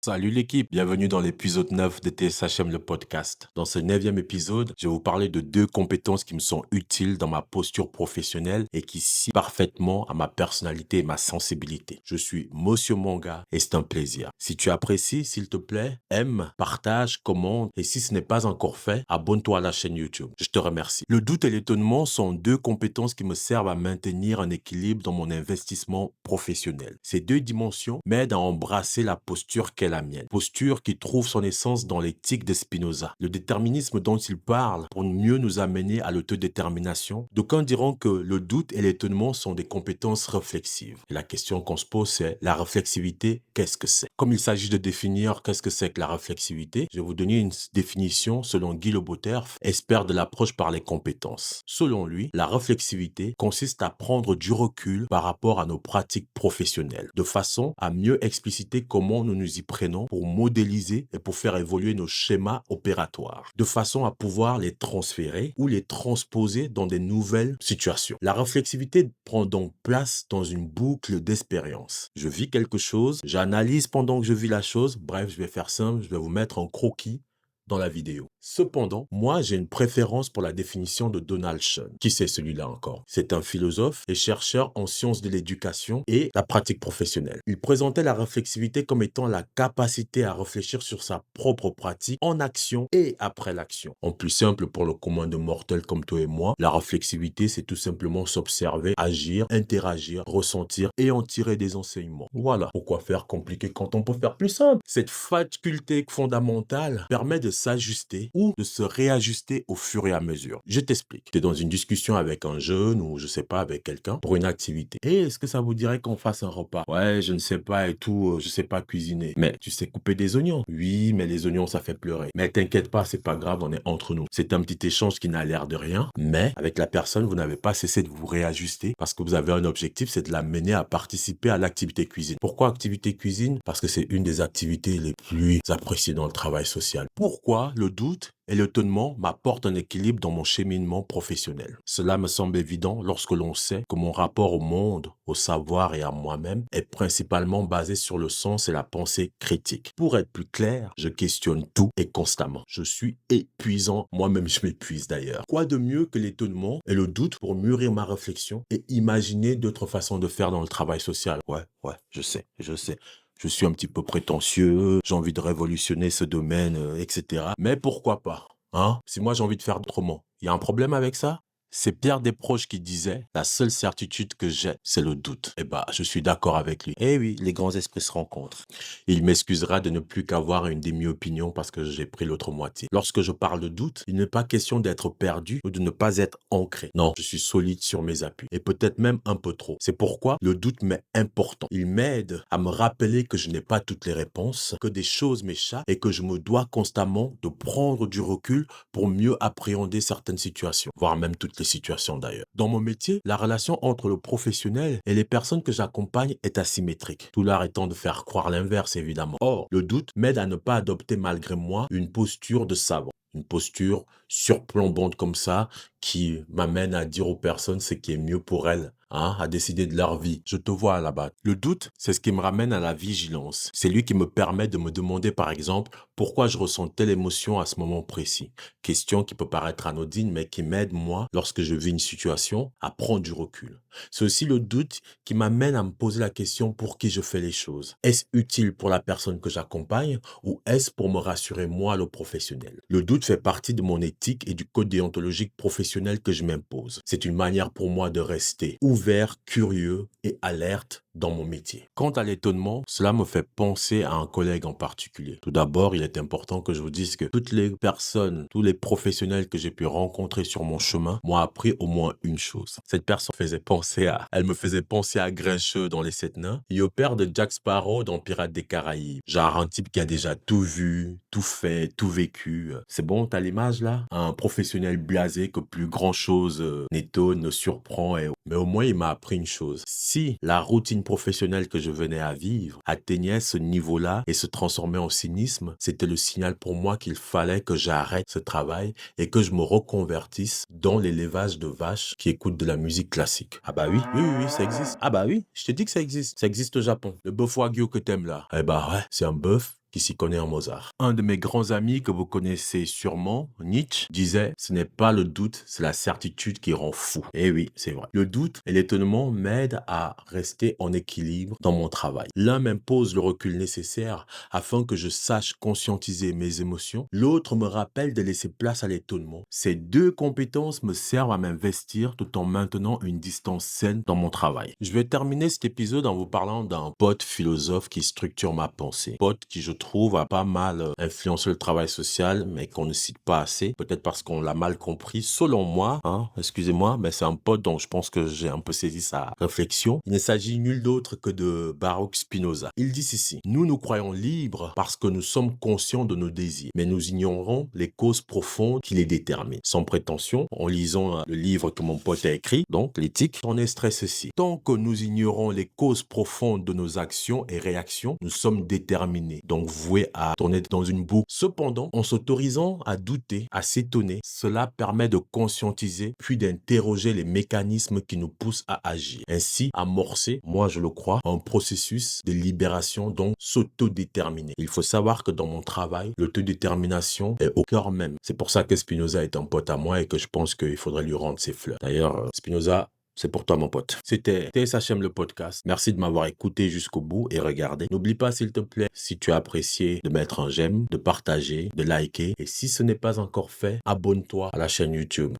Salut l'équipe, bienvenue dans l'épisode 9 de TSHM le podcast. Dans ce neuvième épisode, je vais vous parler de deux compétences qui me sont utiles dans ma posture professionnelle et qui s'y parfaitement à ma personnalité et ma sensibilité. Je suis Monsieur Manga et c'est un plaisir. Si tu apprécies, s'il te plaît, aime, partage, commente et si ce n'est pas encore fait, abonne-toi à la chaîne YouTube. Je te remercie. Le doute et l'étonnement sont deux compétences qui me servent à maintenir un équilibre dans mon investissement professionnel. Ces deux dimensions m'aident à embrasser la posture qu'est la mienne. Posture qui trouve son essence dans l'éthique de Spinoza. Le déterminisme dont il parle pour mieux nous amener à l'autodétermination. D'aucuns diront que le doute et l'étonnement sont des compétences réflexives. Et la question qu'on se pose, c'est la réflexivité, qu'est-ce que c'est? Comme il s'agit de définir qu'est-ce que c'est que la réflexivité, je vais vous donner une définition selon Guy Leboterf, expert de l'approche par les compétences. Selon lui, la réflexivité consiste à prendre du recul par rapport à nos pratiques professionnelles, de façon à mieux expliciter comment nous nous y prenons pour modéliser et pour faire évoluer nos schémas opératoires, de façon à pouvoir les transférer ou les transposer dans des nouvelles situations. La réflexivité prend donc place dans une boucle d'expérience. Je vis quelque chose, j'analyse pendant que je vis la chose, bref, je vais faire simple, je vais vous mettre en croquis dans la vidéo. Cependant, moi, j'ai une préférence pour la définition de Donald Schoen. Qui c'est celui-là encore? C'est un philosophe et chercheur en sciences de l'éducation et la pratique professionnelle. Il présentait la réflexivité comme étant la capacité à réfléchir sur sa propre pratique en action et après l'action. En plus simple pour le commun de mortels comme toi et moi, la réflexivité, c'est tout simplement s'observer, agir, interagir, ressentir et en tirer des enseignements. Voilà. Pourquoi faire compliqué quand on peut faire plus simple? Cette faculté fondamentale permet de s'ajuster ou de se réajuster au fur et à mesure. Je t'explique. Tu es dans une discussion avec un jeune ou je sais pas avec quelqu'un pour une activité. Et est-ce que ça vous dirait qu'on fasse un repas? Ouais, je ne sais pas et tout, je sais pas cuisiner. Mais tu sais couper des oignons? Oui, mais les oignons ça fait pleurer. Mais t'inquiète pas, c'est pas grave, on est entre nous. C'est un petit échange qui n'a l'air de rien, mais avec la personne, vous n'avez pas cessé de vous réajuster parce que vous avez un objectif, c'est de l'amener à participer à l'activité cuisine. Pourquoi activité cuisine? Parce que c'est une des activités les plus appréciées dans le travail social. Pourquoi le doute et l'étonnement m'apportent un équilibre dans mon cheminement professionnel? Cela me semble évident lorsque l'on sait que mon rapport au monde, au savoir et à moi-même est principalement basé sur le sens et la pensée critique. Pour être plus clair, je questionne tout et constamment. Je suis épuisant, moi-même je m'épuise d'ailleurs. Quoi de mieux que l'étonnement et le doute pour mûrir ma réflexion et imaginer d'autres façons de faire dans le travail social? Ouais, je sais. Je suis un petit peu prétentieux, j'ai envie de révolutionner ce domaine, etc. Mais pourquoi pas, hein? Si moi j'ai envie de faire autrement, il y a un problème avec ça? C'est Pierre Desproges qui disait: «La seule certitude que j'ai, c'est le doute». Eh bah, je suis d'accord avec lui. Eh oui, les grands esprits se rencontrent. Il m'excusera de ne plus qu'avoir une demi-opinion parce que j'ai pris l'autre moitié. Lorsque je parle de doute, il n'est pas question d'être perdu ou de ne pas être ancré. Non, je suis solide sur mes appuis et peut-être même un peu trop. C'est pourquoi le doute m'est important. Il m'aide à me rappeler que je n'ai pas toutes les réponses, que des choses m'échappent et que je me dois constamment de prendre du recul pour mieux appréhender certaines situations, voire même toutes les situations d'ailleurs. Dans mon métier, la relation entre le professionnel et les personnes que j'accompagne est asymétrique. Tout l'art étant de faire croire l'inverse, évidemment. Or, le doute m'aide à ne pas adopter malgré moi une posture de savant. Une posture surplombante comme ça qui m'amène à dire aux personnes ce qui est mieux pour elles, hein, à décider de leur vie. Je te vois là-bas. Le doute, c'est ce qui me ramène à la vigilance. C'est lui qui me permet de me demander, par exemple, pourquoi je ressens telle émotion à ce moment précis. Question qui peut paraître anodine, mais qui m'aide, moi, lorsque je vis une situation, à prendre du recul. C'est aussi le doute qui m'amène à me poser la question pour qui je fais les choses. Est-ce utile pour la personne que j'accompagne ou est-ce pour me rassurer moi, le professionnel? Le doute fait partie de mon éthique et du code déontologique professionnel que je m'impose. C'est une manière pour moi de rester ouvert, curieux et alerte dans mon métier. Quant à l'étonnement, cela me fait penser à un collègue en particulier. Tout d'abord, il est important que je vous dise que toutes les personnes, tous les professionnels que j'ai pu rencontrer sur mon chemin m'ont appris au moins une chose. Cette personne elle me faisait penser à Grincheux dans Les Sept Nains et au père de Jack Sparrow dans Pirates des Caraïbes. Genre un type qui a déjà tout vu, tout fait, tout vécu. C'est bon, t'as l'image là? Un professionnel blasé que plus grand chose n'étonne, ne surprend. Mais au moins, il m'a appris une chose. Si la routine professionnelle que je venais à vivre atteignait ce niveau-là et se transformait en cynisme, c'était le signal pour moi qu'il fallait que j'arrête ce travail et que je me reconvertisse dans l'élevage de vaches qui écoutent de la musique classique. Ah bah oui, ça existe. Ah bah oui, je te dis que ça existe. Ça existe au Japon. Le bœuf wagyu que t'aimes là. Eh bah ouais, c'est un bœuf qui s'y connaît en Mozart. Un de mes grands amis que vous connaissez sûrement, Nietzsche, disait: ce n'est pas le doute, c'est la certitude qui rend fou. Et oui, c'est vrai. Le doute et l'étonnement m'aident à rester en équilibre dans mon travail. L'un m'impose le recul nécessaire afin que je sache conscientiser mes émotions. L'autre me rappelle de laisser place à l'étonnement. Ces deux compétences me servent à m'investir tout en maintenant une distance saine dans mon travail. Je vais terminer cet épisode en vous parlant d'un pote philosophe qui structure ma pensée. Pote qui, je trouve, a pas mal influencé le travail social, mais qu'on ne cite pas assez. Peut-être parce qu'on l'a mal compris. Selon moi, excusez-moi, mais c'est un pote dont je pense que j'ai un peu saisi sa réflexion. Il ne s'agit nul d'autre que de Baruch Spinoza. Il dit ceci: nous nous croyons libres parce que nous sommes conscients de nos désirs, mais nous ignorons les causes profondes qui les déterminent. Sans prétention, en lisant le livre que mon pote a écrit, donc l'éthique, on extrait ceci: tant que nous ignorons les causes profondes de nos actions et réactions, nous sommes déterminés, donc voués à tourner dans une boucle. Cependant, en s'autorisant à douter, à s'étonner, cela permet de conscientiser puis d'interroger les mécanismes qui nous poussent à agir. Ainsi, amorcer, moi je le crois, un processus de libération, donc s'autodéterminer. Il faut savoir que dans mon travail, l'autodétermination est au cœur même. C'est pour ça que Spinoza est un pote à moi et que je pense qu'il faudrait lui rendre ses fleurs. D'ailleurs, Spinoza, c'est pour toi, mon pote. C'était TSHM le podcast. Merci de m'avoir écouté jusqu'au bout et regardé. N'oublie pas, s'il te plaît, si tu as apprécié, de mettre un j'aime, de partager, de liker. Et si ce n'est pas encore fait, abonne-toi à la chaîne YouTube.